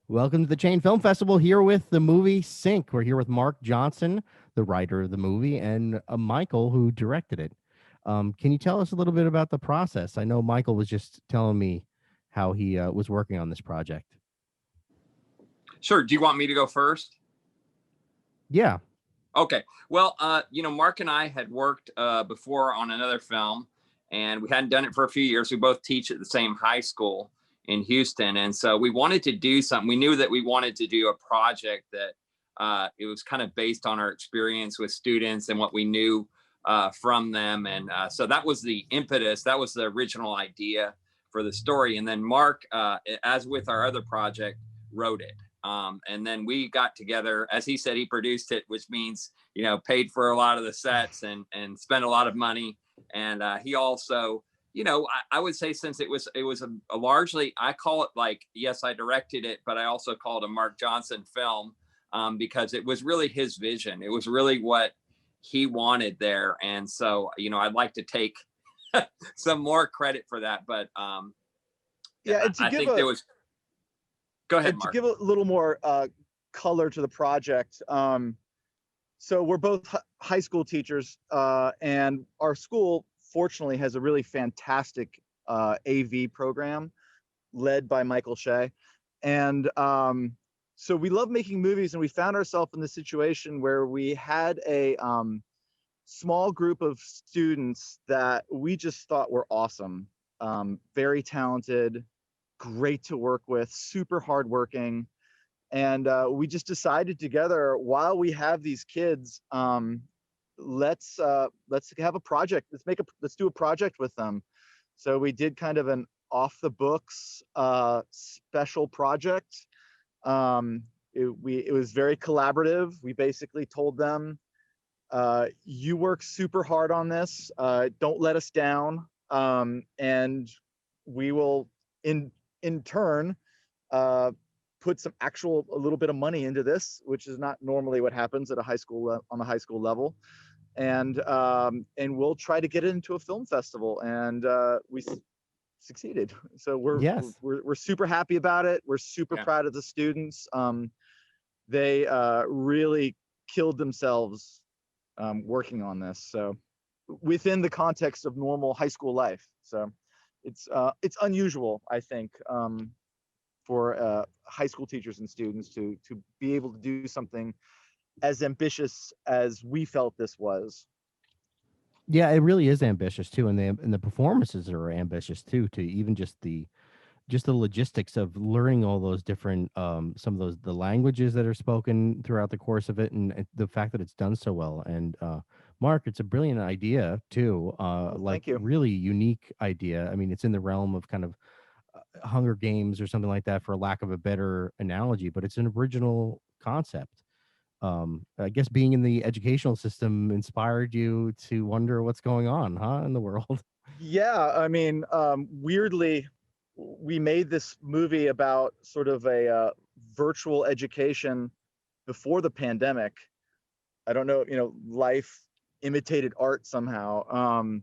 Welcome to the Chain Film Festival here with the movie Sync. We're here with Mark Johnson, the writer of the movie, and Michael, who directed it. Can you tell us a little bit about the process? I know Michael was just telling me how he was working on this project. Sure. Do you want me to go first? Yeah. Okay. Well, Mark and I had worked before on another film, and we hadn't done it for a few years. We both teach at the same high school in Houston, and so we wanted to do something. We knew that we wanted to do a project that it was kind of based on our experience with students and what we knew from them, and so that was the impetus. That was the original idea for the story, and then Mark, as with our other project, wrote it. And then we got together, as he said, he produced it, which means, paid for a lot of the sets and spent a lot of money. And he also, I would say, since it was a largely, I call it like, yes, I directed it, but I also call it a Mark Johnson film, because it was really his vision. It was really what he wanted there. And so, I'd like to take some more credit for that. But I think there was. Go ahead, Mark. To give a little more color to the project, so we're both high school teachers, and our school, fortunately, has a really fantastic AV program led by Michael Shea. And so we love making movies, and we found ourselves in the situation where we had a small group of students that we just thought were awesome, very talented, great to work with, super hardworking. And we just decided together, while we have these kids, let's have a project. Let's do a project with them. So we did kind of an off the books special project. It was very collaborative. We basically told them, you work super hard on this. Don't let us down. And we will in turn put a little bit of money into this, which is not normally what happens at a high school on a high school level, and we'll try to get it into a film festival, and we succeeded. So we're super happy about it. We're super proud of the students. They really killed themselves working on this, so within the context of normal high school life. So it's unusual, I think, for high school teachers and students to be able to do something as ambitious as we felt this was. Yeah, it really is ambitious too, and the performances are ambitious too. To even just the logistics of learning all those different some of the languages that are spoken throughout the course of it, and the fact that it's done so well. And Mark, it's a brilliant idea too. Thank you. Really unique idea. I mean, it's in the realm of kind of Hunger Games or something like that, for lack of a better analogy, but it's an original concept. I guess being in the educational system inspired you to wonder what's going on, in the world. Yeah, I mean, weirdly, we made this movie about sort of a virtual education before the pandemic. I don't know, life imitated art somehow.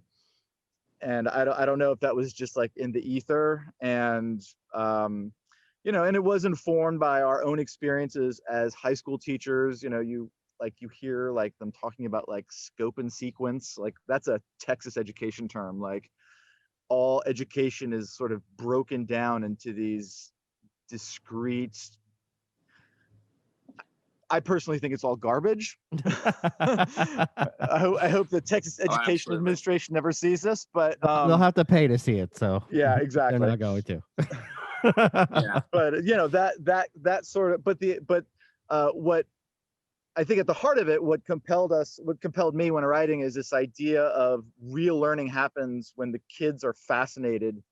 And I don't know if that was just like in the ether, and and it was informed by our own experiences as high school teachers. You hear like them talking about like scope and sequence, like that's a Texas education term. Like all education is sort of broken down into these discrete. I personally think it's all garbage. I hope the Texas Education Administration never sees this, but they'll have to pay to see it. So yeah, exactly. They're not going to. Yeah, but that sort of. But what I think at the heart of it, what compelled me when writing, is this idea of real learning happens when the kids are fascinated,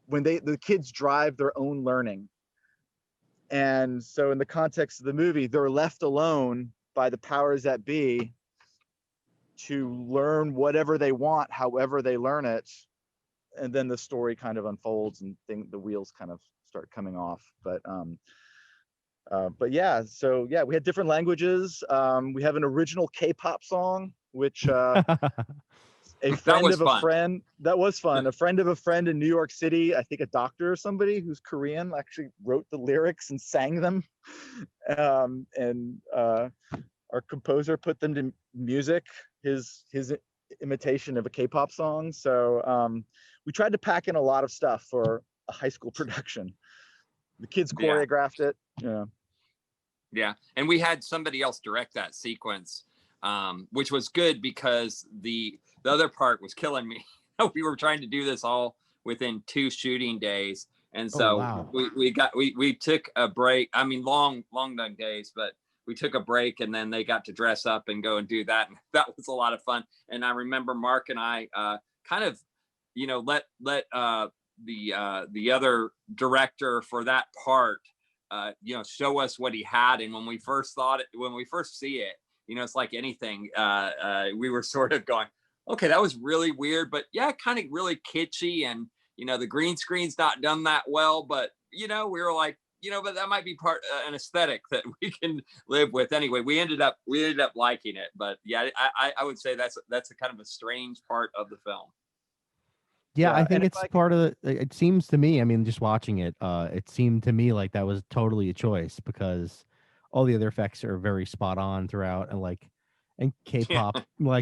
when the kids drive their own learning. And so in the context of the movie, they're left alone by the powers that be to learn whatever they want, however they learn it. And then the story kind of unfolds, and the wheels kind of start coming off. But yeah, so yeah, we had different languages. We have an original K-pop song, which a That friend was of a fun. friend. That was fun. A friend of a friend in New York City, I think a doctor or somebody who's Korean, actually wrote the lyrics and sang them. And our composer put them to music, his imitation of a K-pop song. So we tried to pack in a lot of stuff for a high school production. The kids Yeah. choreographed it. Yeah. Yeah. And we had somebody else direct that sequence, which was good because the other part was killing me. We were trying to do this all within 2 shooting days. And Oh so wow. we took a break. I mean, long dug days, but we took a break and then they got to dress up and go and do that. And that was a lot of fun. And I remember Mark and I kind of, let the other director for that part show us what he had. And when we first see it, it's like anything. We were sort of going, okay, that was really weird, but yeah, kind of really kitschy. And, the green screen's not done that well, but, we were like, but that might be part an aesthetic that we can live with. Anyway, we ended up liking it. But yeah, I would say that's a kind of a strange part of the film. Yeah, I Yeah. think And if it's part of the, it seems to me, I mean, just watching it, it seemed to me like that was totally a choice because all the other effects are very spot on throughout and Yeah.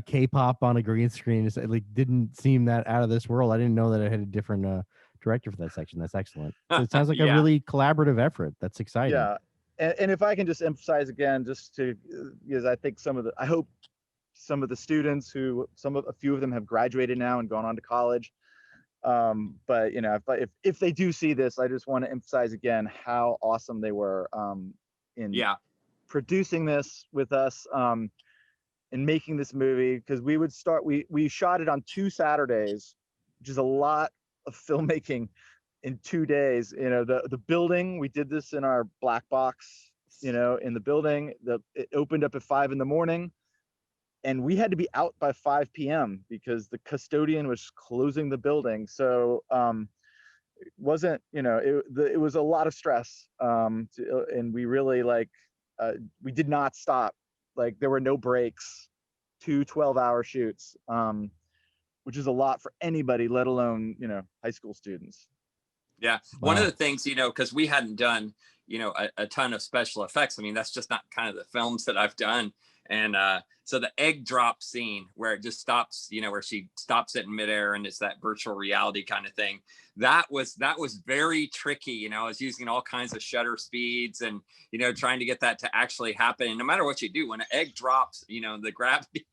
K-pop on a green screen is like didn't seem that out of this world. I didn't know that it had a different director for that section. That's excellent. So it sounds like a Yeah. really collaborative effort. That's exciting. yeah, and if I can just emphasize again, just to because I think I hope some of the students a few of them have graduated now and gone on to college. But if they do see this, I just want to emphasize again how awesome they were in Yeah. producing this with us, and making this movie, because we shot it on 2 Saturdays, which is a lot of filmmaking in 2 days. The building, we did this in our black box, in the building. It opened up at 5 in the morning, and we had to be out by 5 p.m. because the custodian was closing the building. So it wasn't, it was a lot of stress. And we really we did not stop. Like, there were no breaks, 2 12-hour shoots, which is a lot for anybody, let alone, high school students. Yeah. One of Wow. the things, because we hadn't done, a ton of special effects. I mean, that's just not kind of the films that I've done. And so the egg drop scene where it just stops, where she stops it in midair and it's that virtual reality kind of thing. That was very tricky. I was using all kinds of shutter speeds and, trying to get that to actually happen. And no matter what you do, when an egg drops, the gravity,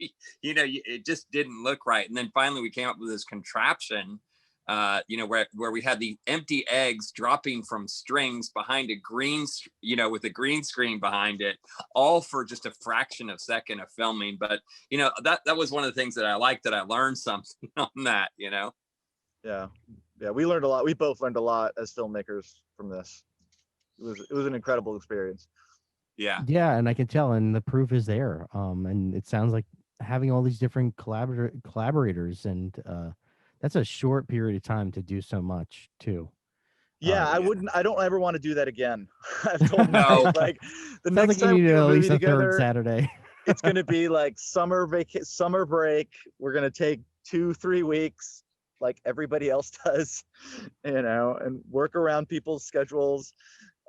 it just didn't look right. And then finally we came up with this contraption, where we had the empty eggs dropping from strings behind with a green screen behind it, all for just a fraction of a second of filming. But that was one of the things that I liked, that I learned something on that. Yeah, we learned a lot. We both learned a lot as filmmakers from this. It was an incredible experience. Yeah. Yeah, and I can tell, and the proof is there. And it sounds like having all these different collaborators, and that's a short period of time to do so much too. Yeah, Yeah. I don't ever want to do that again. I've told my No. like, the Sounds next like you time we need do a at movie least a third together, Saturday. it's going to be like summer break. We're going to take 2-3 weeks like everybody else does, and work around people's schedules.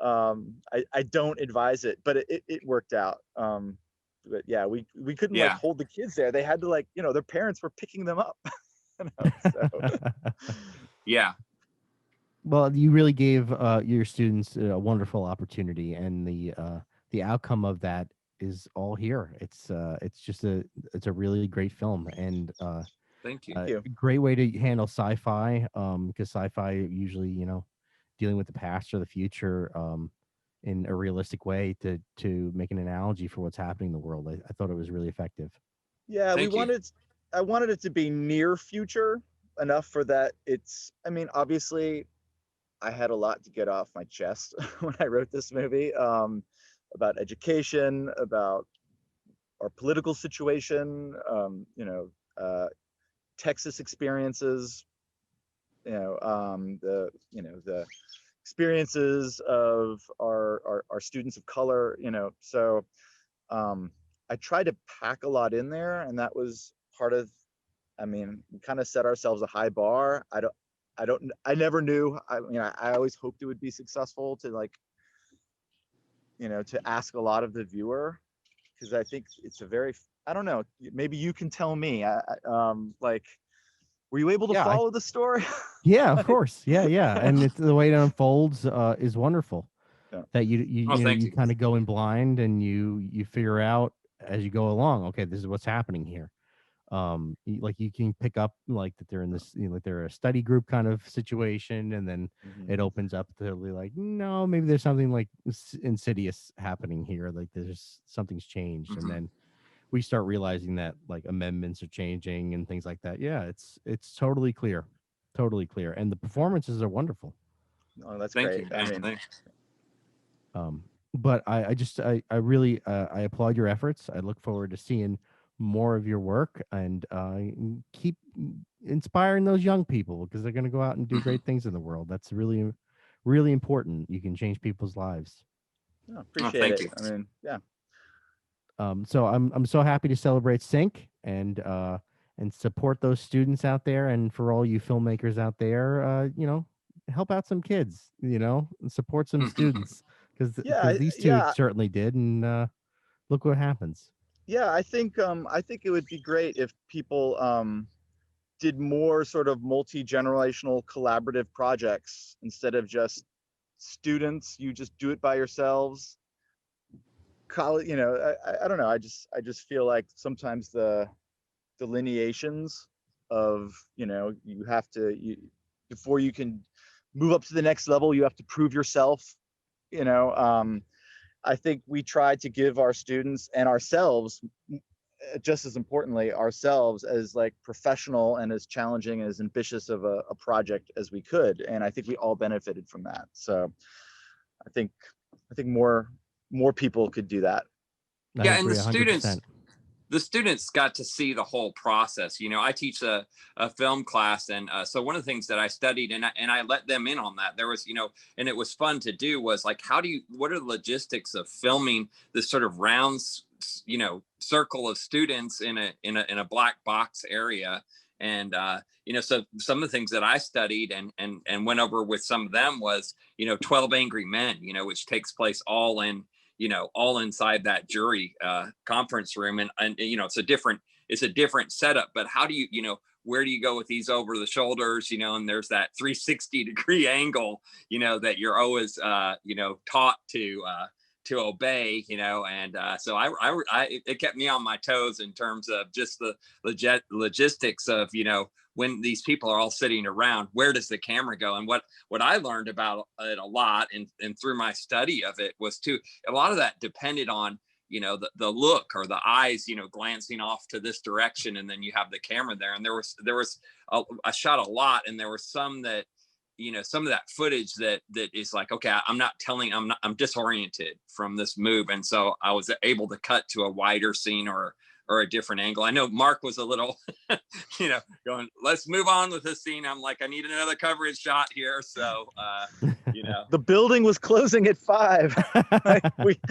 I don't advise it, but it worked out. But yeah, we couldn't like Yeah. hold the kids there. They had to their parents were picking them up. So Yeah. Well, you really gave your students a wonderful opportunity, and the outcome of that is all here. It's a really great film, and Thank you. thank you. great way to handle sci-fi, because sci-fi usually, dealing with the past or the future, in a realistic way to make an analogy for what's happening in the world. I thought it was really effective. Yeah, Thank you. I wanted it to be near future enough for that. I mean, obviously I had a lot to get off my chest when I wrote this movie, about education, about our political situation, Texas experiences, the experiences of our students of color, so I tried to pack a lot in there, and that was part of I mean, we kind of set ourselves a high bar. I never knew. I mean, I always hoped it would be successful to like, to ask a lot of the viewer, because I think it's a very, I don't know, maybe you can tell me, like, were you able to Yeah, follow the story? yeah, of course. Yeah, yeah. And it's the way it unfolds is wonderful. Yeah. That Oh, thank you you. kind of go in blind and you figure out as you go along, okay, this is what's happening here. Like you can pick up like that they're in this, like they're a study group kind of situation, and then Mhm. it opens up to be like, no, maybe there's something like insidious happening here, like there's something's changed, and Mhm. then we start realizing that like amendments are changing and things like that. Yeah, it's totally clear, totally clear, and the performances are wonderful. Oh, that's Thank you. great. I Yeah, mean, thanks. um but I just I really I applaud your efforts. I look forward to seeing more of your work, and keep inspiring those young people, because they're going to go out and do Mhm. great things in the world. That's really really important. You can change people's lives. no, Oh, appreciate thank it. you. I mean, yeah. So I'm so happy to celebrate Sync, and support those students out there, and for all you filmmakers out there, help out some kids, and support some students, Yeah, because these two yeah, certainly did, and look what happens. yeah. I think it would be great if people did more sort of multi-generational collaborative projects instead of just students. You just do it by yourselves. College, I don't know. I just feel like sometimes the delineations of, you have to, before you can move up to the next level, you have to prove yourself. you know um I think we try to give our students and ourselves, just as importantly, ourselves, as like professional and as challenging and as ambitious of a project as we could, and I think we all benefited from that. So i think I think more people could do that. I Yeah, and agree 100%. the students got to see the whole process. I teach a film class, and so one of the things that I studied, and I let them in on that. There was, and it was fun to do, was like, what are the logistics of filming this sort of round, circle of students in a black box area. And so some of the things that I studied and went over with some of them was, 12 Angry Men, which takes place all inside that jury conference room, and it's a different setup. But how do where do you go with these over the shoulders, and there's that 360-degree angle, that you're always taught to obey, and so it kept me on my toes in terms of just the logistics of, when these people are all sitting around, where does the camera go? And what I learned about it a lot, and through my study of it, was too, a lot of that depended on, the look or the eyes, glancing off to this direction, and then you have the camera there. And there was I shot a lot, and there were some that, some of that footage that is like, okay, I'm disoriented from this move, and so I was able to cut to a wider scene or a different angle. I know Mark was a little, going, let's move on with this scene. I'm like, I need another coverage shot here. So, The building was closing at 5. We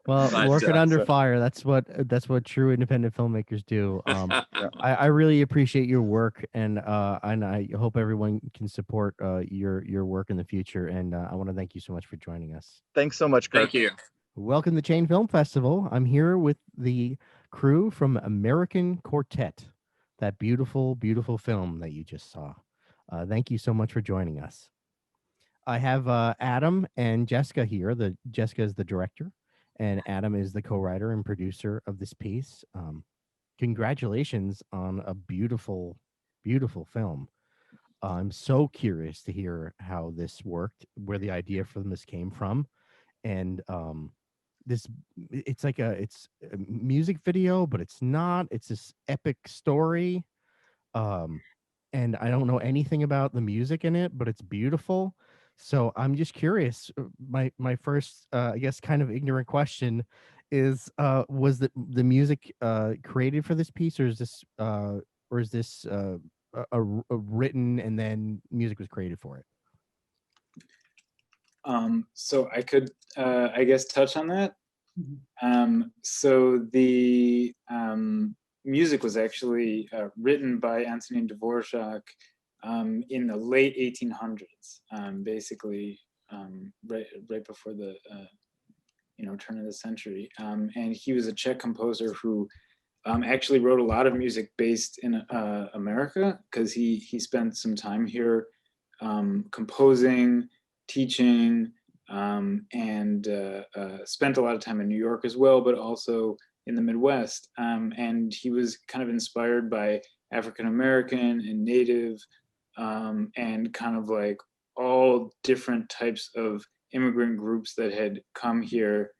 Well, but working under so, fire, that's what true independent filmmakers do. yeah. I really appreciate your work, and I hope everyone can support your work in the future. And I want to thank you so much for joining us. Thanks so much, thank Kirk. you. Welcome to Chain Film Festival. I'm here with the crew from American Quartet, that beautiful, beautiful film that you just saw. Thank you so much for joining us. I have Adam and Jessica here. Jessica is the director, and Adam is the co-writer and producer of this piece. Congratulations on a beautiful, beautiful film. I'm so curious to hear how this worked, where the idea for this came from, and this it's a music video, but it's not. It's this epic story, um, and I don't know anything about the music in it, but it's beautiful. So I'm just curious. My first, I guess, kind of ignorant question is: was the music created for this piece, or is this a written and then music was created for it? So I could, I guess, touch on that. So the music was actually written by Antonin Dvorak in the late 1800s, basically right before the turn of the century. And he was a Czech composer who actually wrote a lot of music based in America, because he spent some time here composing, teaching, and spent a lot of time in New York as well, but also in the Midwest. And he was kind of inspired by African American and Native, and kind of like all different types of immigrant groups that had come here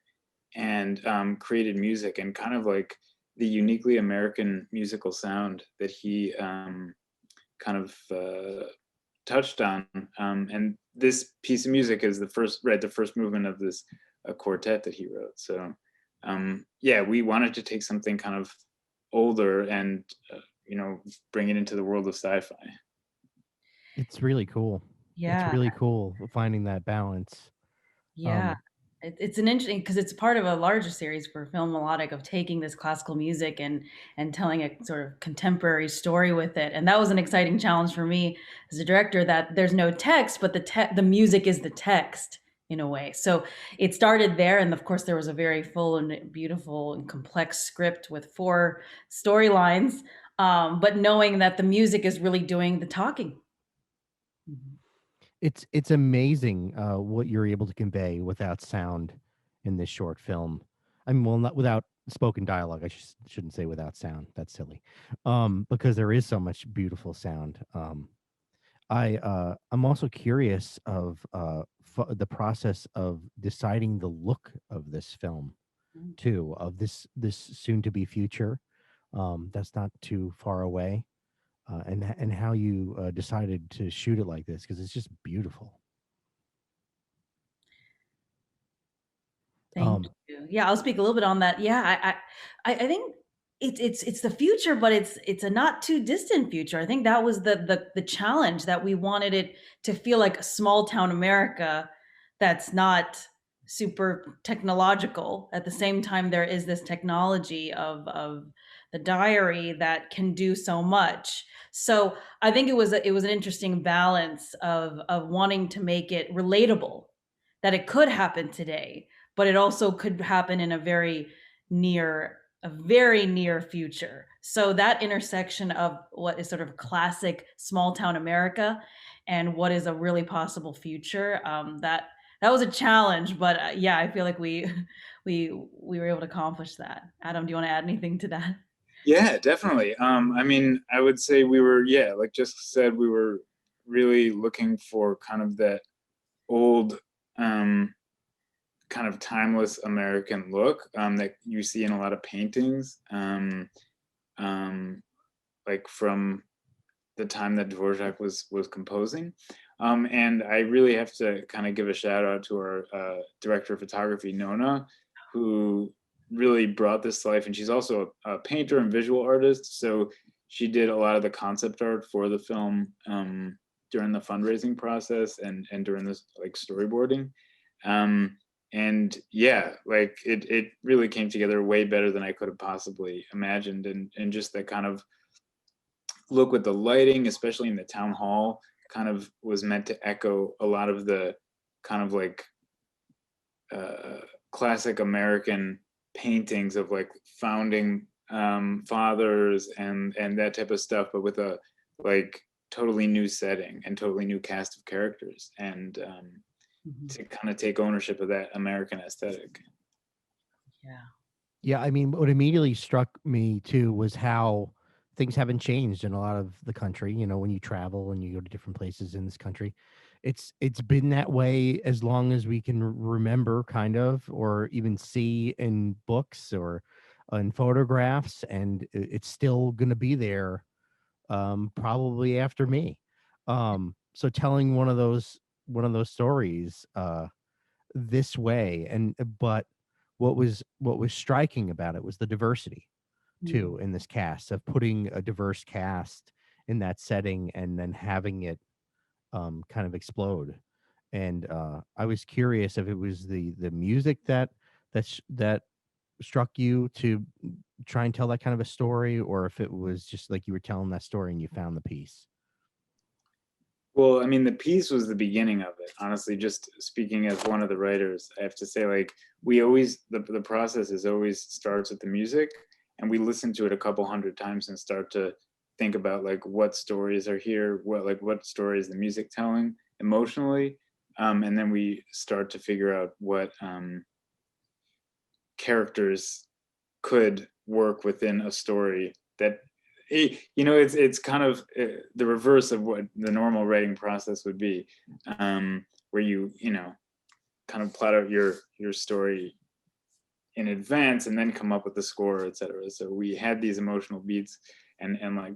and created music, and kind of like the uniquely American musical sound that he kind of touched on. And this piece of music is the first movement of this quartet that he wrote. So yeah, we wanted to take something kind of older and bring it into the world of sci-fi. It's really cool. It's Yeah. really cool finding that balance. Yeah. It's an interesting, because it's part of a larger series for Film Melodic of taking this classical music and telling a sort of contemporary story with it. And that was an exciting challenge for me as a director, that there's no text, but the music is the text in a way. So it started there, and of course there was a very full and beautiful and complex script with 4 storylines, but knowing that the music is really doing the talking. Mhm. It's amazing what you're able to convey without sound in this short film. I mean, well, not without spoken dialogue. I shouldn't say without sound. That's silly, because there is so much beautiful sound. I'm also curious of the process of deciding the look of this film, Mm. too, of this soon to be future. That's not too far away. And how you decided to shoot it like this, because it's just beautiful. Thank you. Yeah, I'll speak a little bit on that. Yeah, I think it's the future, but it's a not too distant future. I think that was the challenge, that we wanted it to feel like a small town America that's not super technological. At the same time, there is this technology of the diary that can do so much. So I think it was an interesting balance of wanting to make it relatable, that it could happen today, but it also could happen in a very near future. So that intersection of what is sort of classic small town America and what is a really possible future, that was a challenge, but yeah, I feel like we we were able to accomplish that. Adam, do you want to add anything to that? Yeah, definitely. I mean, I would say we were, yeah, like Jessica said, we were really looking for kind of that old, kind of timeless American look that you see in a lot of paintings, like from the time that Dvorak was composing. And I really have to kind of give a shout out to our director of photography, Nona, who really brought this to life. And she's also a painter and visual artist. So she did a lot of the concept art for the film during the fundraising process and during this like storyboarding. And yeah, like it really came together way better than I could have possibly imagined. And just that kind of look with the lighting, especially in the town hall, kind of was meant to echo a lot of the kind of like classic American paintings of like founding fathers and that type of stuff, but with a like totally new setting and totally new cast of characters, and to kind of take ownership of that American aesthetic. Yeah, I mean, what immediately struck me too was how things haven't changed in a lot of the country. You know, when you travel and you go to different places in this country, it's been that way as long as we can remember, kind of, or even see in books or in photographs, and it's still going to be there, probably after me. So telling one of those stories this way, and but what was striking about it was the diversity too in this cast, of putting a diverse cast in that setting and then having it kind of explode. And I was curious if it was the music that struck you to try and tell that kind of a story, or if it was just like you were telling that story and you found the piece. Well, I mean, the piece was the beginning of it. Honestly, just speaking as one of the writers, I have to say, like, we always, the process is always starts with the music, and we listen to it a couple hundred times and start to think about like what stories are here, what story is the music telling emotionally, and then we start to figure out what characters could work within a story that it's kind of the reverse of what the normal writing process would be, where you kind of plot out your story in advance and then come up with the score, etc. So we had these emotional beats and like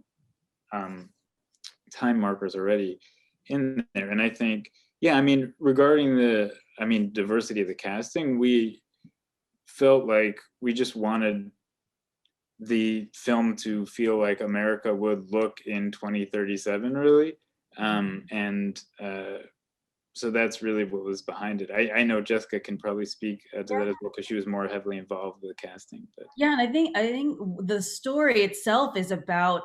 time markers already in there. And I think, yeah, I mean, regarding diversity of the casting, we felt like we just wanted the film to feel like America would look in 2037, really. And so that's really what was behind it. I know Jessica can probably speak to that as well, because she was more heavily involved with the casting. But Yeah, and I think the story itself is about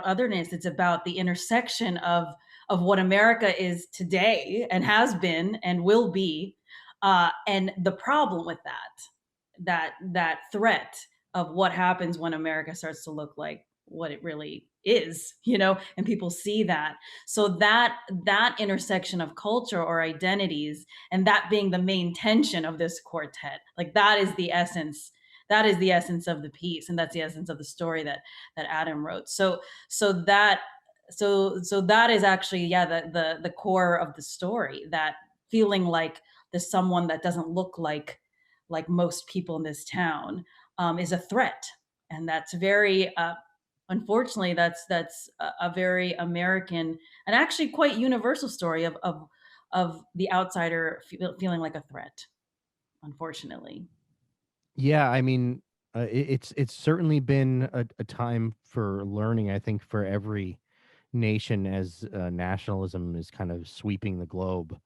otherness. It's about the intersection of what America is today and has been and will be, and the problem with that threat of what happens when America starts to look like what it really is, and people see that. So that intersection of culture or identities, and that being the main tension of this quartet, like that is the essence. That is the essence of the piece, and that's the essence of the story that Adam wrote. So that is actually, yeah, the core of the story. That feeling like there's someone that doesn't look like most people in this town, is a threat, and that's very unfortunately that's a very American and actually quite universal story of the outsider feeling like a threat, unfortunately. Yeah, I mean, it's certainly been a time for learning, I think, for every nation as nationalism is kind of sweeping the globe.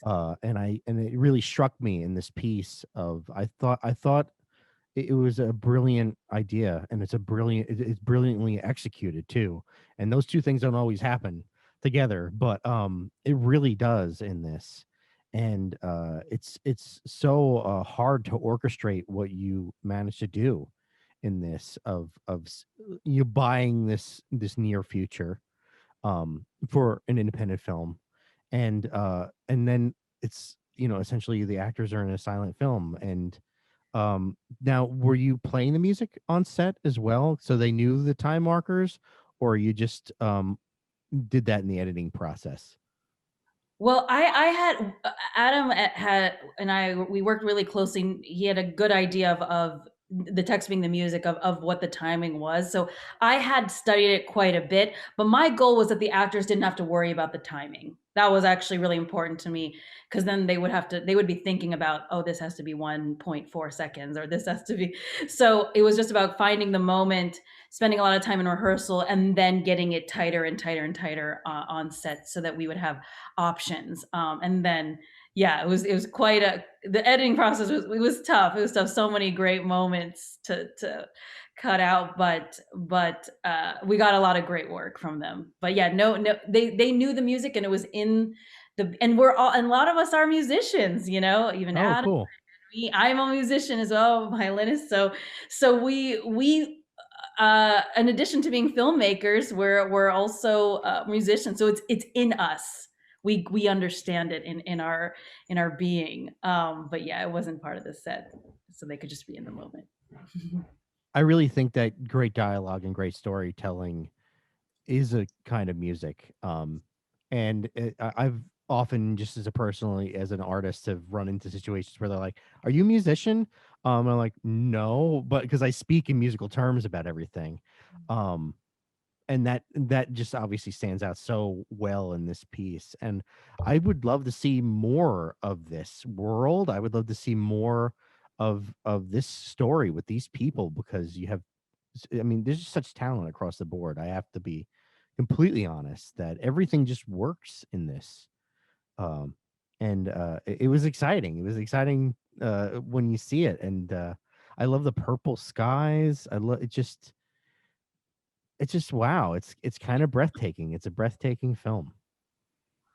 And it really struck me in this piece of I thought it was a brilliant idea, and it's brilliantly executed too. And those two things don't always happen together, but it really does in this. And it's so hard to orchestrate what you managed to do in this you buying this near future for an independent film, and then it's essentially the actors are in a silent film. And now, were you playing the music on set as well, so they knew the time markers, or you just did that in the editing process? Well, I had Adam had and I we worked really closely. He had a good idea of the text being the music of what the timing was. So I had studied it quite a bit, but my goal was that the actors didn't have to worry about the timing. That was actually really important to me, because then they would be thinking about, oh, this has to be 1.4 seconds, or this has to be. So it was just about finding the moment, spending a lot of time in rehearsal, and then getting it tighter and tighter and tighter on set, so that we would have options. And then, yeah, it was quite the editing process was tough. It was tough. So many great moments to cut out, but we got a lot of great work from them. But yeah, no, they knew the music, and it was in and a lot of us are musicians, even Oh, Adam, cool. me, I'm a musician as well, violinist. So we in addition to being filmmakers, we're also musicians. So it's in us. We understand it in our being. But yeah, it wasn't part of the set, so they could just be in the moment. I really think that great dialogue and great storytelling is a kind of music. And I've often, just as a personally as an artist, have run into situations where they're like, "Are you a musician?" I'm like, "No," but because I speak in musical terms about everything. Um, and that just obviously stands out so well in this piece. And I would love to see more of this world. I would love to see more of this story with these people, because I mean, there's just such talent across the board. I have to be completely honest that everything just works in this. Um, and it was exciting. It was exciting when you see it. And I love the purple skies. I love it. It's just wow. It's kind of breathtaking. It's a breathtaking film.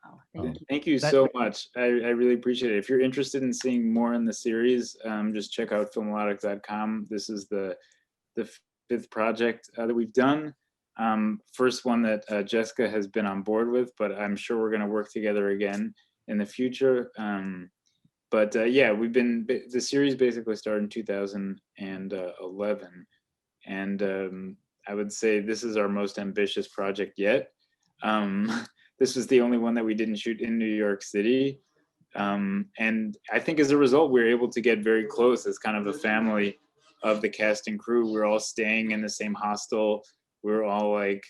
Oh, Yeah, thank you. thank you That so much. I really appreciate it. If you're interested in seeing more in the series, just check out filmologic.com. This is the fifth project that we've done. First one that Jessica has been on board with, but I'm sure we're going to work together again in the future. But yeah, the series basically started in 2011, and I would say this is our most ambitious project yet. This was the only one that we didn't shoot in New York City. And I think as a result, we were able to get very close as kind of a family of the cast and crew. We're all staying in the same hostel. We're all like,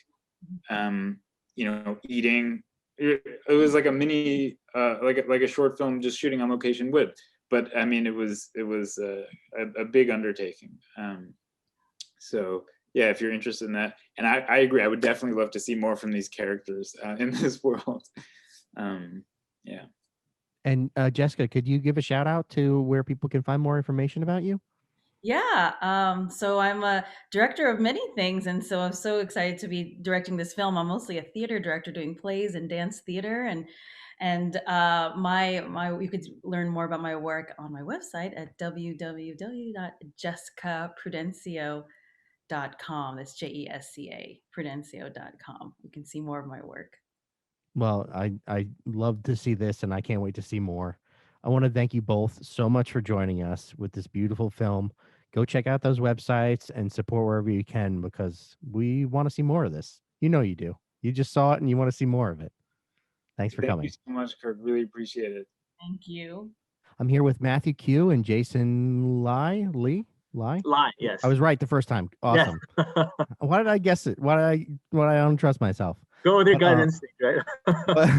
eating. It was like a mini, like a short film, just shooting on location with. But I mean, it was a big undertaking. So yeah, if you're interested in that, and I agree, I would definitely love to see more from these characters in this world. Yeah. And Jessica, could you give a shout out to where people can find more information about you? Yeah. So I'm a director of many things, and so I'm so excited to be directing this film. I'm mostly a theater director doing plays and dance theater, and my you could learn more about my work on my website at www.jessicaprudencio.com. That's JESCA Prudencio.com. You can see more of my work. Well, I love to see this, and I can't wait to see more. I want to thank you both so much for joining us with this beautiful film. Go check out those websites and support wherever you can because we want to see more of this. You know you do. You just saw it and you want to see more of it. Thanks for Thank you coming. so much, Kirk. Really appreciate it. Thank you. I'm here with Matthew Q and Jason Lee. Lie, yes. I was right the first time. Awesome. Yeah. Why did I guess it? Why did I don't trust myself? Go with your But, gut instinct, right?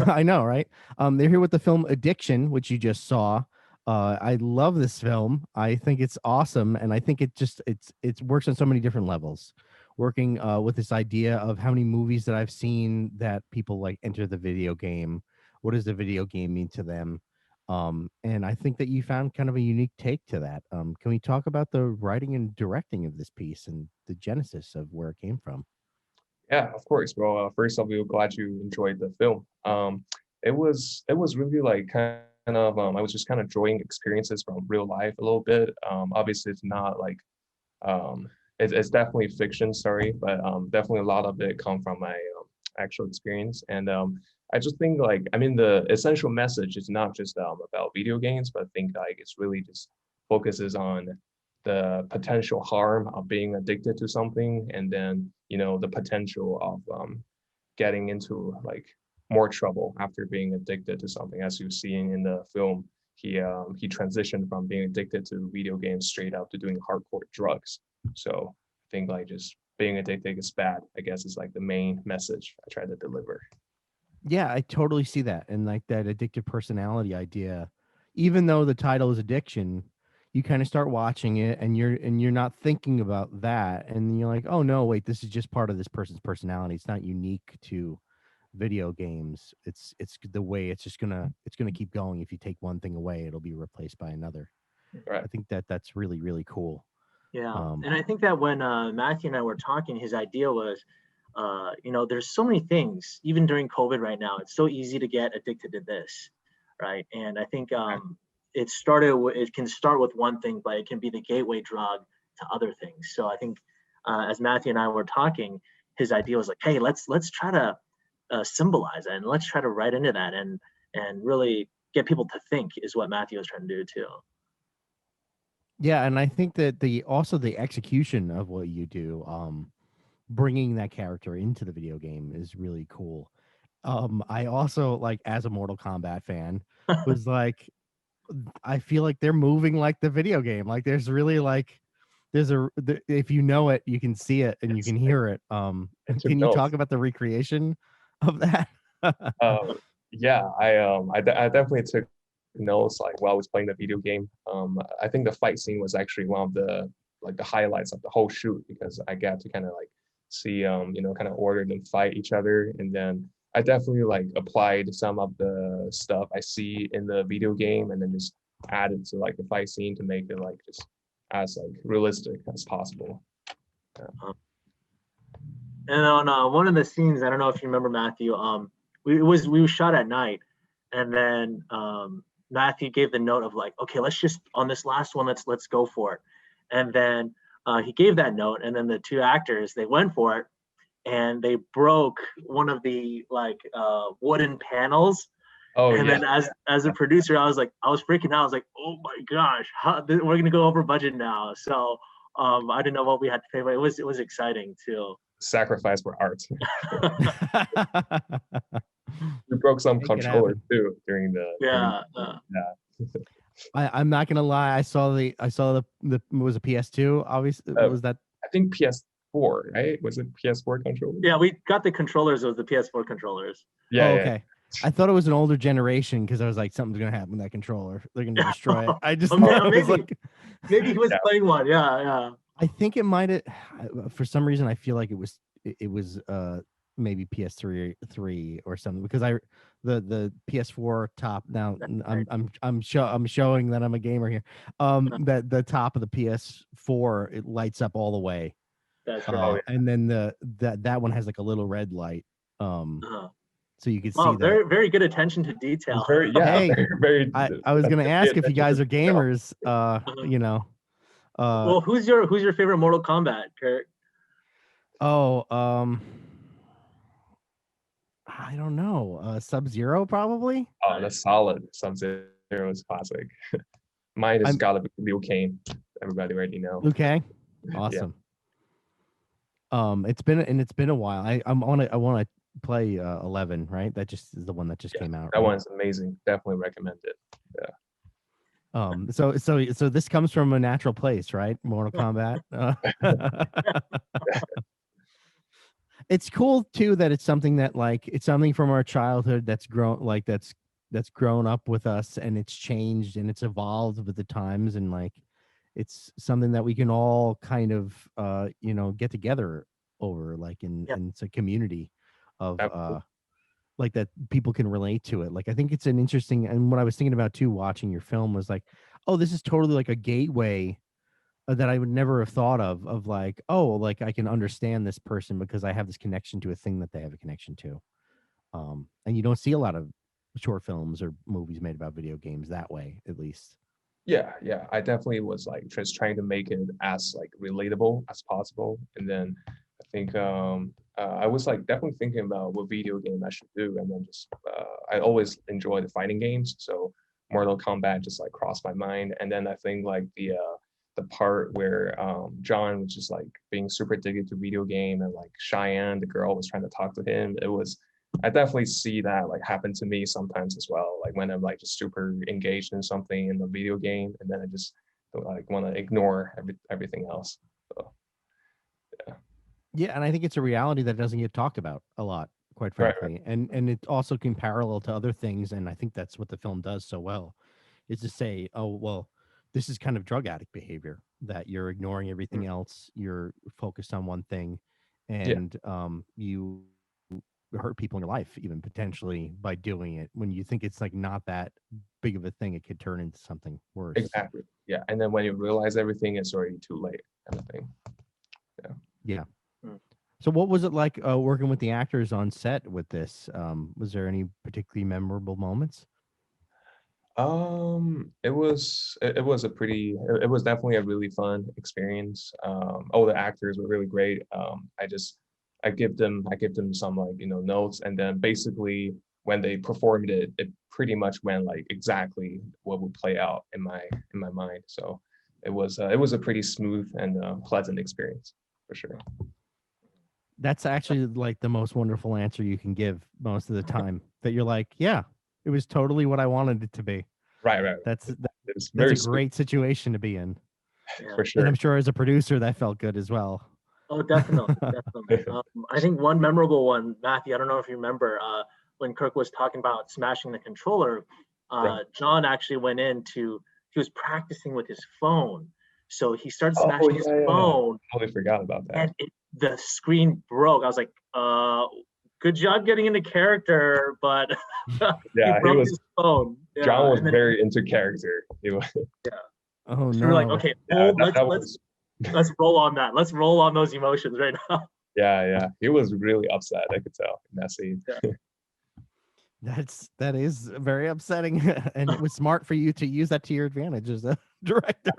I know, right? They're here with the film Addiction, which you just saw. I love this film. I think it's awesome, and I think it works on so many different levels. Working with this idea of how many movies that I've seen that people like enter the video game. What does the video game mean to them? And I think that you found kind of a unique take to that. Can we talk about the writing and directing of this piece and the genesis of where it came from? Yeah, of course. Well, first off, we were glad you enjoyed the film. It was really like kind of I was just kind of drawing experiences from real life a little bit. Obviously, it's not like it's definitely fiction story, but definitely a lot of it come from my actual experience. And I just think like I mean the essential message is not just about video games, but I think like it's really just focuses on the potential harm of being addicted to something, and then the potential of getting into like more trouble after being addicted to something. As you've seen in the film, he transitioned from being addicted to video games straight up to doing hardcore drugs. So I think like just being addicted is bad, I guess, is like the main message I try to deliver. Yeah, I totally see that. And like that addictive personality idea, even though the title is addiction, you kind of start watching it and you're not thinking about that. And you're like, oh no, wait, this is just part of this person's personality. It's not unique to video games. It's the way it's gonna keep going. If you take one thing away, it'll be replaced by another. Right. I think that's really, really cool. Yeah. And I think that when Matthew and I were talking, his idea was, there's so many things, even during COVID right now, it's so easy to get addicted to this, right? And I think it can start with one thing, but it can be the gateway drug to other things. So I think as Matthew and I were talking, his idea was like, hey, let's try to symbolize it and let's try to write into that and really get people to think is what Matthew was trying to do too. Yeah, and I think that the execution of what you do, bringing that character into the video game is really cool. I also like as a Mortal Kombat fan was like, I feel like they're moving like the video game. Like there's really like if you know it, you can see it and you can hear it. Can you talk about the recreation of that? Yeah, I definitely took notes like while I was playing the video game. I think the fight scene was actually one of the highlights of the whole shoot because I got to kind of like see kind of order them fight each other, and then I definitely like applied some of the stuff I see in the video game and then just added to like the fight scene to make it like just as like realistic as possible. And on one of the scenes, I don't know if you remember, Matthew, we were shot at night, and then Matthew gave the note of like, okay, let's just on this last one, let's go for it. And then he gave that note, and then the two actors, they went for it, and they broke one of the like wooden panels. Oh, and yeah. then as a producer, I was freaking out. I was like, oh my gosh, we're gonna go over budget now. So I didn't know what we had to pay, but it was exciting too. Sacrifice for art. We broke some controllers too during the I'm not gonna lie. I saw the was a PS2. Obviously, was that? I think PS4, right? Was it PS4 controller? Yeah, we got the controllers. It was the PS4 controllers. Yeah. Oh, okay. I thought it was an older generation because I was like, something's gonna happen with that controller. They're gonna destroy it. I just maybe he was playing one. Yeah. I think it might have. For some reason, I feel like it was maybe PS3 or something because the PS4 top now. I'm showing that I'm a gamer here. That the top of the PS4 it lights up all the way. That's right. And then that one has like a little red light. So you can see that. Very, very good attention to detail. Very. I was gonna ask if you guys are gamers. Well, who's your favorite Mortal Kombat, Kurt? Oh, I don't know. Sub-Zero probably. Oh, that's solid. Sub-Zero is classic. Mine is gotta be Liu Kang. Everybody already know. Liu Kang, awesome. Yeah. It's been a while. I want to play 11, right? That just is the one that just came out. That one's amazing. Definitely recommend it. Yeah. So this comes from a natural place, right? Mortal Kombat. It's cool too that it's something that like it's something from our childhood that's grown like that's grown up with us and it's changed and it's evolved with the times and like it's something that we can all kind of get together over like and it's a community of like that people can relate to it. Like I think it's an interesting, and what I was thinking about too watching your film was like, oh, this is totally like a gateway that I would never have thought of like, oh, like I can understand this person because I have this connection to a thing that they have a connection to. And you don't see a lot of short films or movies made about video games that way, at least. Yeah. I definitely was like just trying to make it as like relatable as possible. And then I think I was like definitely thinking about what video game I should do. And then just I always enjoy the fighting games. So Mortal Kombat just like crossed my mind. And then I think like the part where John was just like being super addicted to video game and like Cheyenne, the girl, was trying to talk to him. I definitely see that like happen to me sometimes as well. Like when I'm like just super engaged in something in the video game and then I just like want to ignore everything else. So yeah. Yeah, and I think it's a reality that doesn't get talked about a lot, quite frankly. Right. And it also can parallel to other things, and I think that's what the film does so well, is to say, oh, well, this is kind of drug addict behavior, that you're ignoring everything else, you're focused on one thing, and you hurt people in your life, even potentially by doing it. When you think it's like not that big of a thing, it could turn into something worse. Exactly. Yeah. And then when you realize everything, it's already too late, kind of thing. Yeah. So what was it like working with the actors on set with this? Was there any particularly memorable moments? It was definitely a really fun experience. All the actors were really great. I give them some like, notes, and then basically when they performed it, it pretty much went like exactly what would play out in my mind. So it was a pretty smooth and pleasant experience for sure. That's actually like the most wonderful answer you can give most of the time, that you're like, yeah, it was totally what I wanted it to be. Right. That's a great situation to be in. Yeah. For sure. And I'm sure as a producer that felt good as well. Oh, definitely. I think one memorable one, Matthew, I don't know if you remember, when Kirk was talking about smashing the controller, John actually went he was practicing with his phone. So he started smashing his phone. I totally forgot about that. And the screen broke. I was like, good job getting into character, but he broke his phone. John was very into character. Oh So we're like, no. okay, Yeah, let's that was let's roll on that. Let's roll on those emotions right now. yeah. He was really upset. I could tell in that scene. That is very upsetting, and it was smart for you to use that to your advantage as a director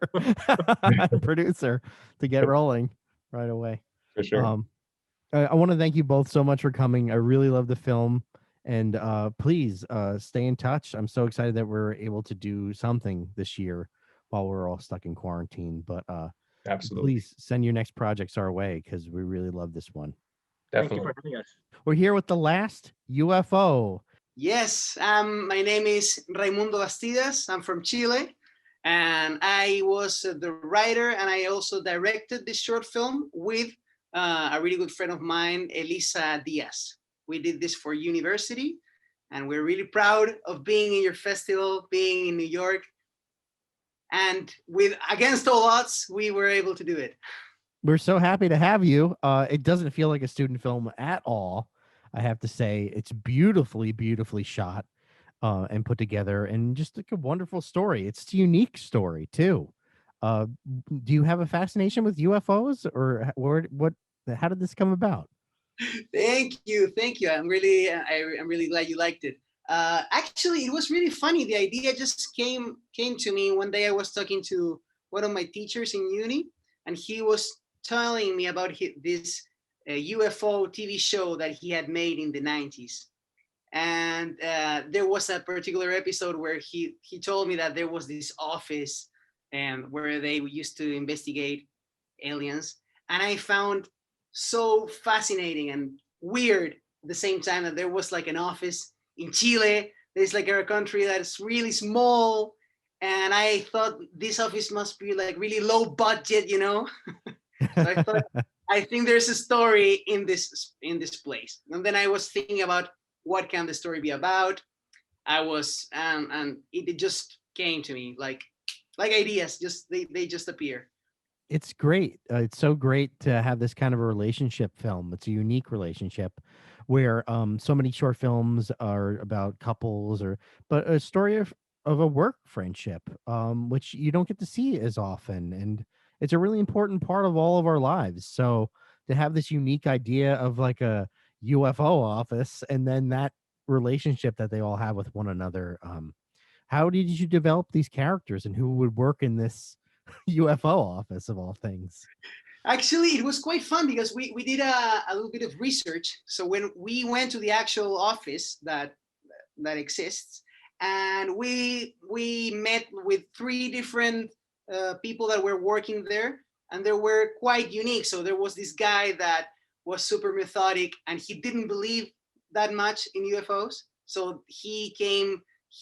and producer to get rolling right away. For sure. I want to thank you both so much for coming. I really love the film, and please stay in touch. I'm so excited that we're able to do something this year while we're all stuck in quarantine. But Absolutely. please send your next projects our way because we really love this one. Thank you Definitely. for having us. We're here with the last UFO. Yes, my name is Raimundo Bastidas. I'm from Chile, and I was the writer, and I also directed this short film with a really good friend of mine, Elisa Diaz. We did this for university, and we're really proud of being in your festival, being in New York, and with against all odds, we were able to do it. We're so happy to have you. It doesn't feel like a student film at all. I have to say, it's beautifully, beautifully shot and put together, and just like a wonderful story. It's a unique story too. Uh, do you have a fascination with UFOs, or what? How did this come about? Thank you. I'm really glad you liked it. Actually, it was really funny. The idea just came to me one day. I was talking to one of my teachers in uni, and he was telling me about this UFO TV show that he had made in the 90s. And there was a particular episode where he told me that there was this office where they used to investigate aliens, and I found so fascinating and weird at the same time that there was like an office in Chile. There's like a country that's really small, and I thought this office must be like really low budget, you know. So I thought, I think there's a story in this place. And then I was thinking about what can the story be about. I was and it just came to me like ideas, just they just appear. It's great. It's so great to have this kind of a relationship film. It's a unique relationship where so many short films are about couples, but a story of a work friendship, which you don't get to see as often, and it's a really important part of all of our lives. So to have this unique idea of like a UFO office, and then that relationship that they all have with one another. How did you develop these characters, and who would work in this UFO office of all things? Actually, it was quite fun because we did a little bit of research. So when we went to the actual office that exists, and we met with three different people that were working there, and they were quite unique. So there was this guy that was super methodic, and he didn't believe that much in UFOs. So he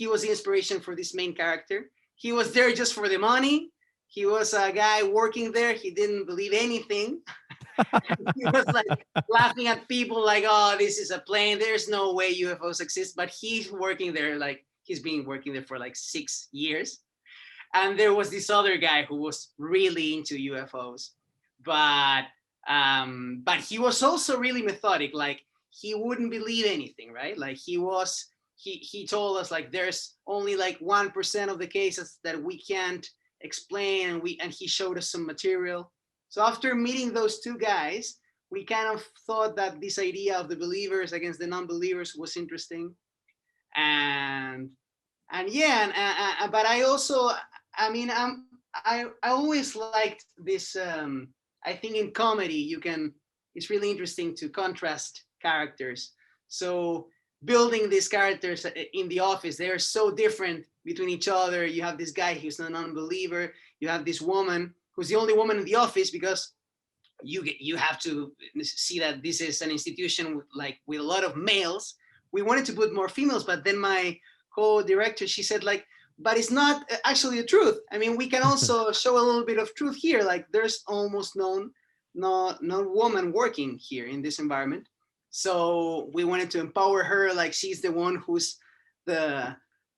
was the inspiration for this main character. He was there just for the money. He was a guy working there. He didn't believe anything. He was like laughing at people like, oh, this is a plane. There's no way UFOs exist. But he's working there, like he's been working there for like 6 years. And there was this other guy who was really into UFOs. But he was also really methodic. Like he wouldn't believe anything, right? Like he told us like there's only like 1% of the cases that we can't explain, and he showed us some material. So after meeting those two guys, we kind of thought that this idea of the believers against the non-believers was interesting. And yeah, but I also, I mean, I always liked this. I think in comedy it's really interesting to contrast characters. So building these characters in the office, they are so different between each other. You have this guy who's an unbeliever. You have this woman who's the only woman in the office because you have to see that this is an institution with a lot of males. We wanted to put more females, but then my co-director, she said like, but it's not actually the truth. I mean, we can also show a little bit of truth here. Like there's almost no woman working here in this environment. So we wanted to empower her. Like she's the one who's the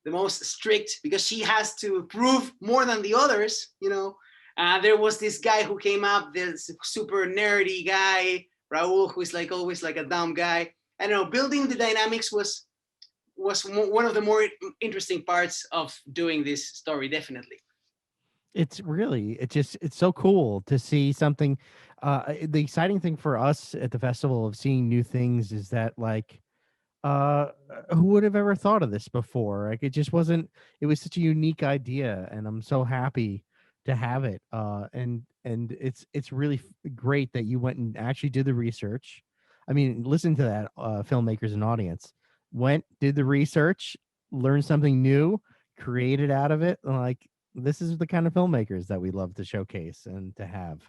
most strict because she has to prove more than the others, you know. There was this guy who came up, this super nerdy guy, Raul, who's like always like a dumb guy. I don't know, building the dynamics was one of the more interesting parts of doing this story, definitely. It's so cool to see something. The exciting thing for us at the festival of seeing new things is that, like, uh who would have ever thought of this before? Like, it just wasn't, it was such a unique idea, and I'm so happy to have it. And it's really great that you went and actually did the research. I mean, listen to that, filmmakers and audience went, did the research, learned something new, created out of it. Like, this is the kind of filmmakers that we love to showcase and to have.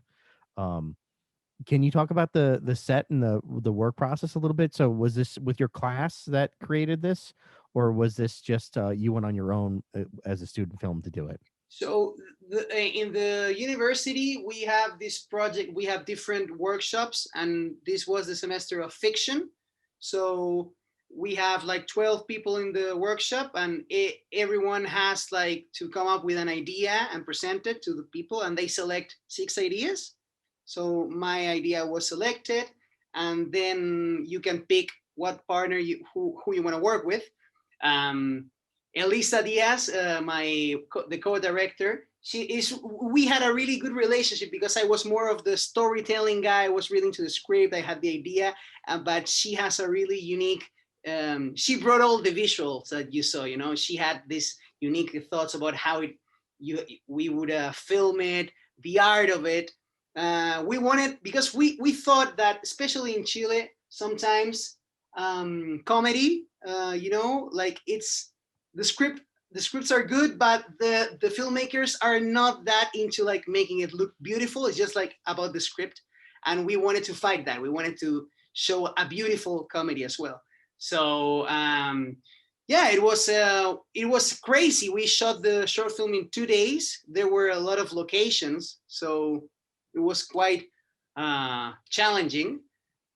um can you talk about the set and the work process a little bit? So was this with your class that created this, or was this just you went on your own as a student film to do it? So in the university, we have this project, we have different workshops, and this was the semester of fiction. So we have like 12 people in the workshop, and everyone has like to come up with an idea and present it to the people, and they select 6 ideas. So my idea was selected, and then you can pick what partner who you want to work with. Um, Elisa Diaz, the co-director, we had a really good relationship because I was more of the storytelling guy. I was reading to the script, I had the idea, but she has a really unique, she brought all the visuals that you saw, she had this unique thoughts about how we would film it, the art of it. We wanted, because we thought that, especially in Chile, sometimes comedy, like the scripts are good, but the filmmakers are not that into like making it look beautiful. It's just like about the script, and we wanted to fight that. We wanted to show a beautiful comedy as well. So yeah, it was crazy. We shot the short film in 2 days. There were a lot of locations, so it was quite challenging.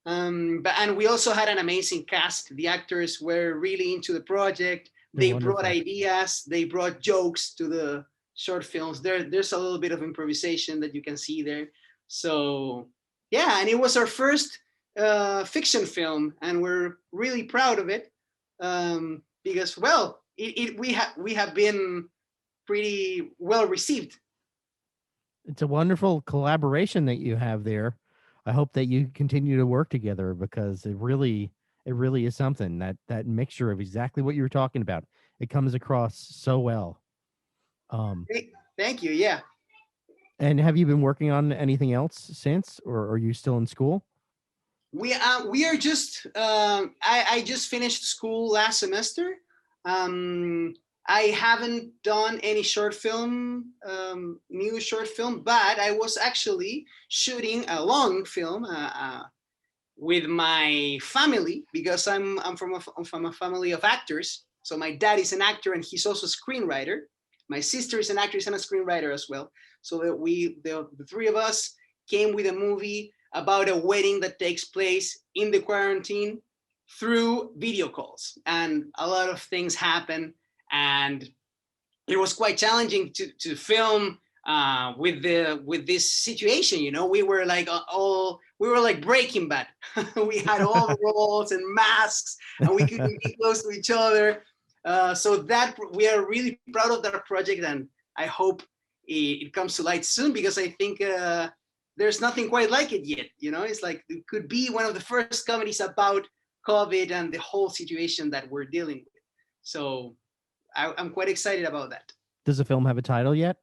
And we also had an amazing cast. The actors were really into the project. They're They brought wonderful. ideas, they brought jokes to the short films. There's a little bit of improvisation that you can see there. So yeah, and it was our first fiction film, and we're really proud of it, because, well, we have been pretty well received. It's a wonderful collaboration that you have there. I hope that you continue to work together, because it really is something, that mixture of exactly what you were talking about. It comes across so well. Um, Great. Thank you. Yeah. and have you been working on anything else since, or are you still in school? We are just I just finished school last semester. Um, I haven't done any short film, new short film, but I was actually shooting a long film with my family, because I'm from a family of actors. So my dad is an actor, and he's also a screenwriter. My sister is an actress and a screenwriter as well. So that the three of us came with a movie about a wedding that takes place in the quarantine through video calls, and a lot of things happen, and it was quite challenging to film with this situation. We were like Breaking Bad. We had all the roles and masks, and we couldn't be close to each other. So that we are really proud of that project, and I hope it comes to light soon, because I think there's nothing quite like it yet. It's like it could be one of the first comedies about COVID and the whole situation that we're dealing with. So I'm quite excited about that. Does the film have a title yet?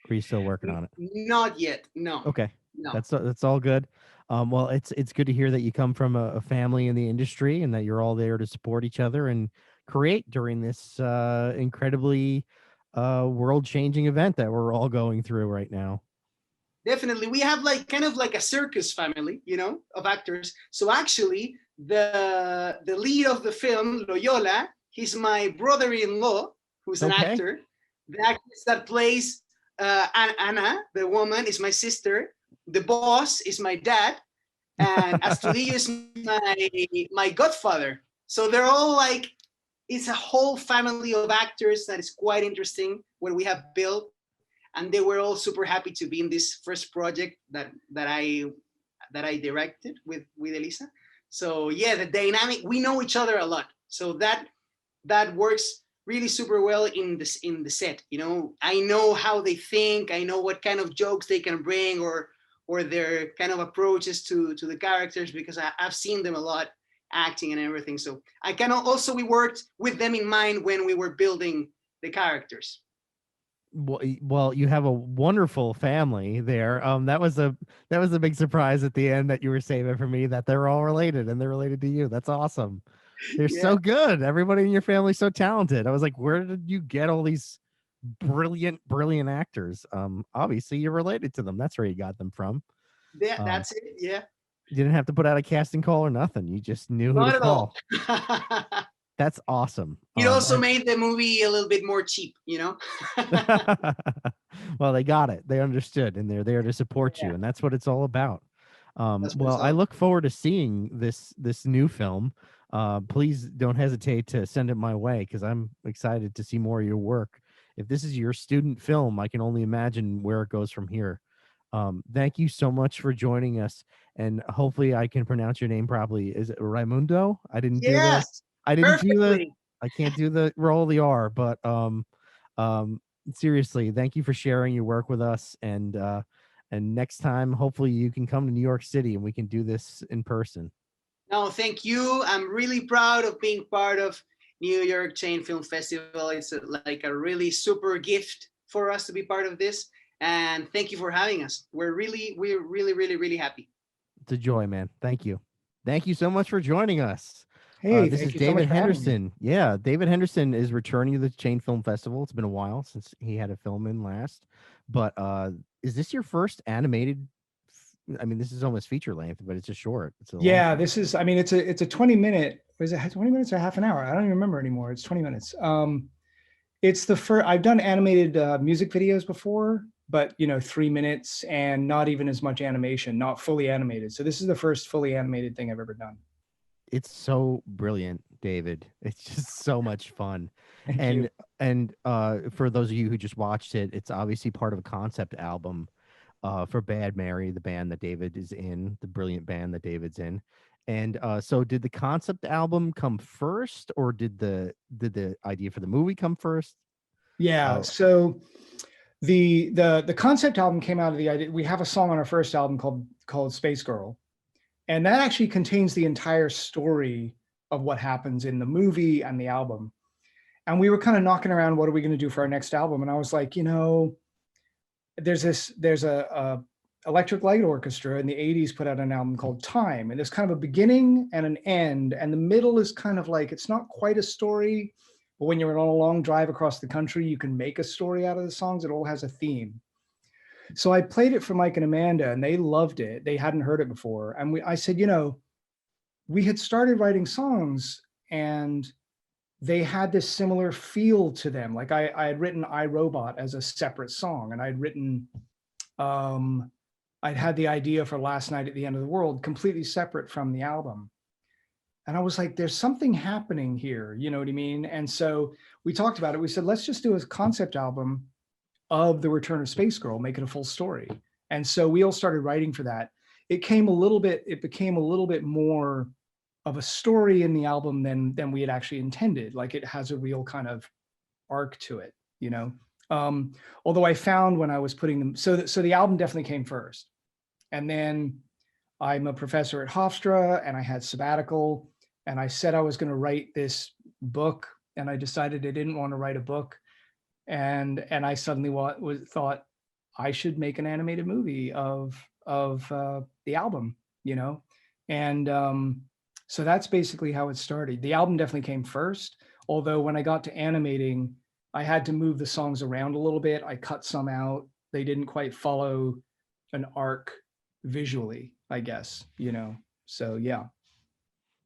Or are you still working on it? Not yet. No. Okay, No. that's all good. Well, it's good to hear that you come from a family in the industry, and that you're all there to support each other and create during this incredibly world-changing event that we're all going through right now. Definitely, we have like kind of like a circus family, of actors. So actually, the lead of the film, Loyola, he's my brother-in-law, who's an Okay. actor. The actress that plays Anna, the woman, is my sister. The boss is my dad, and Astudillo is my godfather. So they're all like, it's a whole family of actors that is quite interesting what we have built, and they were all super happy to be in this first project that I directed with Elisa. So yeah, the dynamic, we know each other a lot, so that works really super well in the set. You know, I know how they think. I know what kind of jokes they can bring, or their kind of approaches to the characters, because I've seen them a lot acting and everything. So I can also, we worked with them in mind when we were building the characters. Well, you have a wonderful family there. That was a big surprise at the end that you were saving for me, that they're all related and they're related to you. That's awesome. They're Yeah. so good. Everybody in your family's so talented. I was like, where did you get all these brilliant actors? Obviously you're related to them. That's where you got them from. That's it. Yeah. You didn't have to put out a casting call or nothing. You just knew who Not to at all. call. That's awesome. It also made the movie a little bit more cheap, you know? Well, they got it. They understood, and they're there to support you, and that's what it's all about. Well, I look forward to seeing this new film. Please don't hesitate to send it my way, because I'm excited to see more of your work. If this is your student film, I can only imagine where it goes from here. Thank you so much for joining us, and hopefully I can pronounce your name properly. Is it Raimundo? I didn't do the I can't do the roll of the R, but seriously, thank you for sharing your work with us, and next time hopefully you can come to New York City and we can do this in person. No, thank you. I'm really proud of being part of New York Chain Film Festival. It's like a really super gift for us to be part of this, and thank you for having us. We're really happy. It's a joy, man. Thank you so much for joining us. Hey, this is thank you so much David for having me. Henderson. Yeah, David Henderson is returning to the Chain Film Festival. It's been a while since he had a film in last. But is this your first animated? I mean, this is almost feature length, but it's a short. Yeah, this is. I mean, it's a 20-minute. Was it 20 minutes or half an hour? I don't even remember anymore. It's 20 minutes. It's the first. I've done animated music videos before, but 3 minutes and not even as much animation, not fully animated. So this is the first fully animated thing I've ever done. It's so brilliant, David. It's just so much fun. Thank and you. and for those of you who just watched it, it's obviously part of a concept album for Bad Mary, the band that David is in, the brilliant band that David's in. And so did the concept album come first, or did the idea for the movie come first? Yeah, so the concept album came out of the idea. We have a song on our first album called Space Girl. And that actually contains the entire story of what happens in the movie and the album. And we were kind of knocking around, what are we going to do for our next album? And I was like, there's a Electric Light Orchestra in the 80s put out an album called Time. And there's kind of a beginning and an end. And the middle is kind of like, it's not quite a story, but when you're on a long drive across the country, you can make a story out of the songs. It all has a theme. So I played it for Mike and Amanda, and they loved it. They hadn't heard it before. And I said, we had started writing songs and they had this similar feel to them. Like I had written I, Robot as a separate song, and I'd written, I'd had the idea for Last Night at the End of the World completely separate from the album. And I was like, there's something happening here, you know what I mean? And so we talked about it. We said, let's just do a concept album of the return of Space Girl, make it a full story. And so we all started writing for that. It became a little bit more of a story in the album than we had actually intended. Like it has a real kind of arc to it, although I found when I was putting them, so the album definitely came first. And then I'm a professor at Hofstra and I had sabbatical, and I said I was going to write this book, and I decided I didn't want to write a book. And I suddenly thought I should make an animated movie of the album, and so that's basically how it started. The album definitely came first, although when I got to animating, I had to move the songs around a little bit. I cut some out. They didn't quite follow an arc visually, I guess, so yeah.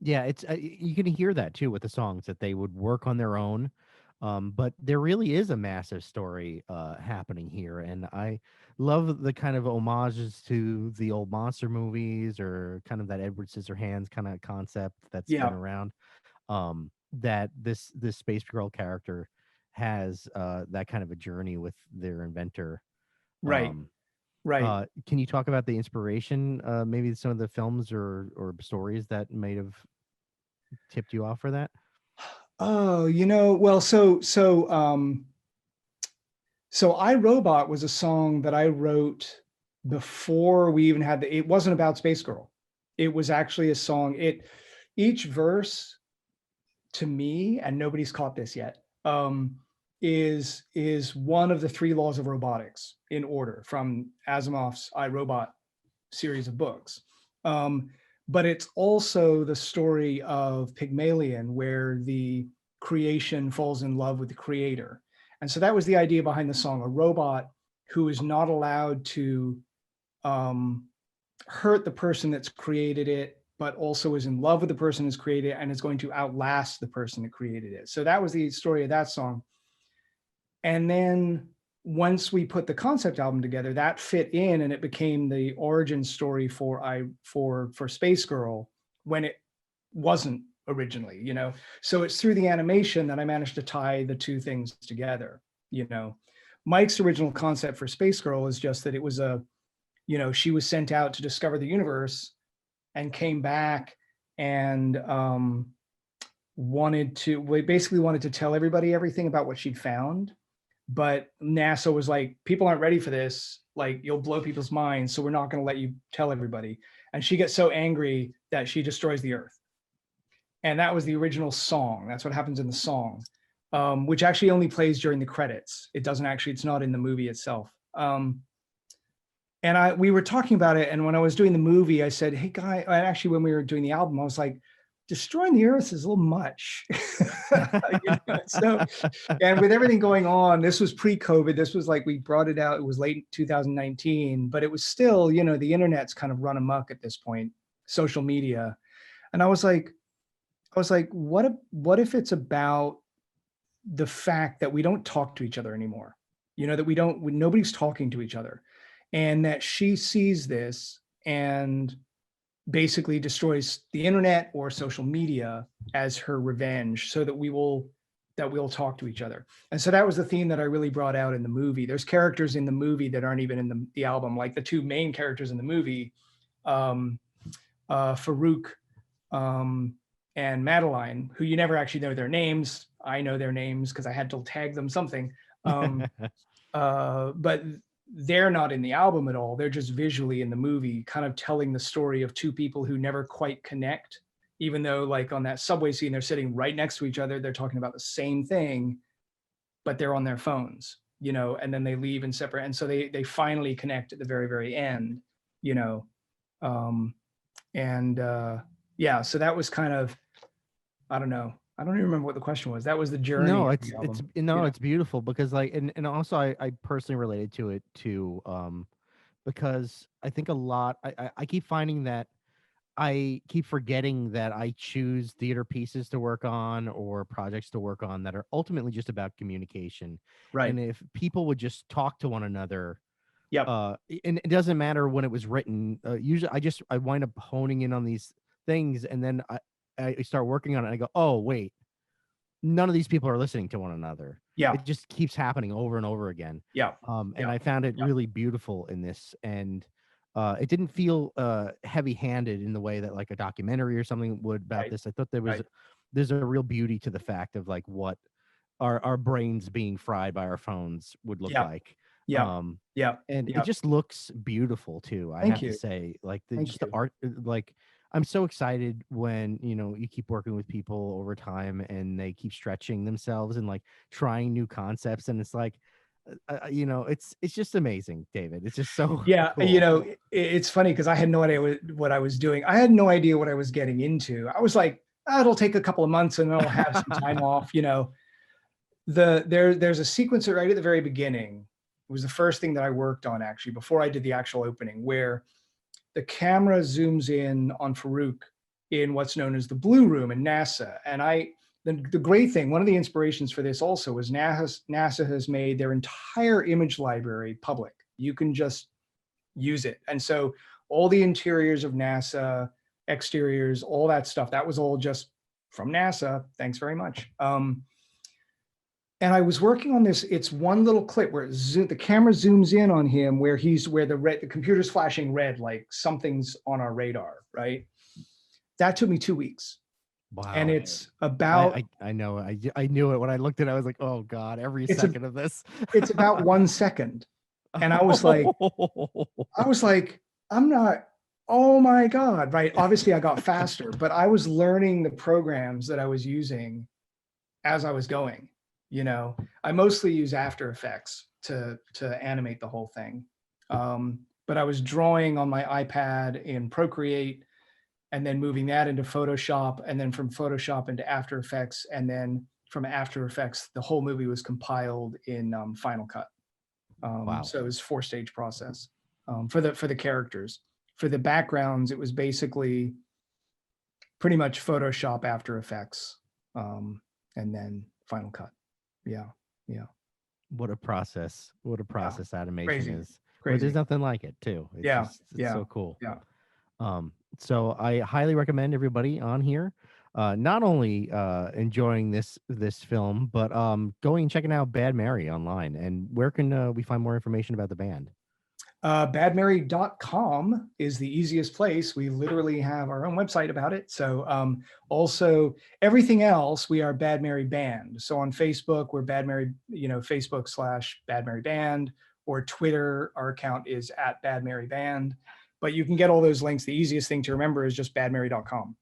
It's you can hear that too with the songs, that they would work on their own. But there really is a massive story happening here, and I love the kind of homages to the old monster movies, or kind of that Edward Scissorhands kind of concept that's been around. That this Space Girl character has that kind of a journey with their inventor. Right. Can you talk about the inspiration, maybe some of the films or stories that might have tipped you off for that? Oh, well, so I, Robot was a song that I wrote before we even had it wasn't about Space Girl. It was actually a song. Each verse to me, and nobody's caught this yet, is one of the three laws of robotics in order from Asimov's I, Robot series of books. But it's also the story of Pygmalion, where the creation falls in love with the creator. And so that was the idea behind the song, a robot who is not allowed to hurt the person that's created it, but also is in love with the person who's created it and is going to outlast the person that created it. So that was the story of that song. And then once we put the concept album together, that fit in, and it became the origin story for Space Girl when it wasn't originally, So it's through the animation that I managed to tie the two things together, Mike's original concept for Space Girl is just that it was she was sent out to discover the universe and came back and wanted to tell everybody everything about what she'd found. But NASA was like, people aren't ready for this. Like, you'll blow people's minds. So we're not going to let you tell everybody. And she gets so angry that she destroys the Earth. And that was the original song. That's what happens in the song, which actually only plays during the credits. It's not in the movie itself. And we were talking about it. And when I was doing the movie, I said, hey, guy, and actually when we were doing the album, I was like, destroying the Earth is a little much. So, and with everything going on, this was pre-COVID. This was like, we brought it out, it was late 2019, but it was still, the internet's kind of run amok at this point, social media. And I was like, what if it's about the fact that we don't talk to each other anymore? That nobody's talking to each other, and that she sees this and basically destroys the internet or social media as her revenge, so that we'll talk to each other. And so that was the theme that I really brought out in the movie. There's characters in the movie that aren't even in the album, like the two main characters in the movie, Farouk and Madeline, who you never actually know their names. I know their names because I had to tag them something. But they're not in the album at all. They're just visually in the movie, kind of telling the story of two people who never quite connect, even though, like, on that subway scene, they're sitting right next to each other. They're talking about the same thing, but they're on their phones, and then they leave and separate. And so they finally connect at the very, very end, yeah, so that was kind of, I don't know. I don't even remember what the question was. That was the journey. No, of the album. it's beautiful because, like, and also I personally related to it too, because I think a lot, I keep finding that I keep forgetting that I choose theater pieces to work on or projects to work on that are ultimately just about communication. Right. And if people would just talk to one another, Yep. And it doesn't matter when it was written. Usually I wind up honing in on these things, and then I start working on it and I go, oh, wait, none of these people are listening to one another. Yeah. It just keeps happening over and over again. Yeah. And I found it really beautiful in this. And it didn't feel heavy-handed in the way that like a documentary or something would about this. I thought there's a real beauty to the fact of like what our brains being fried by our phones would look like. And it just looks beautiful too. I have to say, like the art, like I'm so excited when, you keep working with people over time and they keep stretching themselves and like trying new concepts. And it's like, it's just amazing, David. It's just so cool. It's funny because I had no idea what I was doing. I had no idea what I was getting into. I was like, it'll take a couple of months and then I'll have some time off. There's a sequence right at the very beginning. It was the first thing that I worked on actually before I did the actual opening, where the camera zooms in on Farouk in what's known as the Blue Room in NASA. And the great thing, one of the inspirations for this also is NASA has made their entire image library public. You can just use it. And so all the interiors of NASA, exteriors, all that stuff, that was all just from NASA. Thanks very much. And I was working on this. It's one little clip where the camera zooms in on him, where the computer's flashing red, like something's on our radar, right? That took me 2 weeks. Wow. And it's about I know. I knew it when I looked at it. I was like, oh God, every It's a- second of this. it's about 1 second. And I was like, I'm not, oh my God, right? Obviously I got faster, but I was learning the programs that I was using as I was going. You know, I mostly use After Effects to animate the whole thing. But I was drawing on my iPad in Procreate and then moving that into Photoshop, and then from Photoshop into After Effects, and then from After Effects, the whole movie was compiled in Final Cut. Wow. So it was 4-stage process for the characters. For the backgrounds, it was basically pretty much Photoshop, After Effects, and then Final Cut. Yeah. What a process. What a process animation Crazy. is. Where there's Crazy. nothing like it too. It's Yeah, just, it's yeah, so cool. yeah. So I highly recommend everybody on here not only enjoying this film, but going and checking out Bad Mary online. And where can we find more information about the band? Badmary.com is the easiest place. We literally have our own website about it. So also everything else, we are Bad Mary Band. So on Facebook, we're Bad Mary, Facebook/Bad Mary Band, or Twitter, our account is @BadMaryBand. But you can get all those links. The easiest thing to remember is just badmary.com.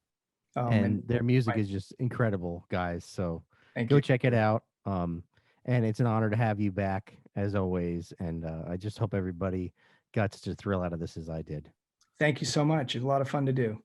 And their music right. is just incredible, guys. So Thank go you. check it out. And it's an honor to have you back as always. And I just hope everybody got such a thrill out of this as I did. Thank you so much. It's a lot of fun to do.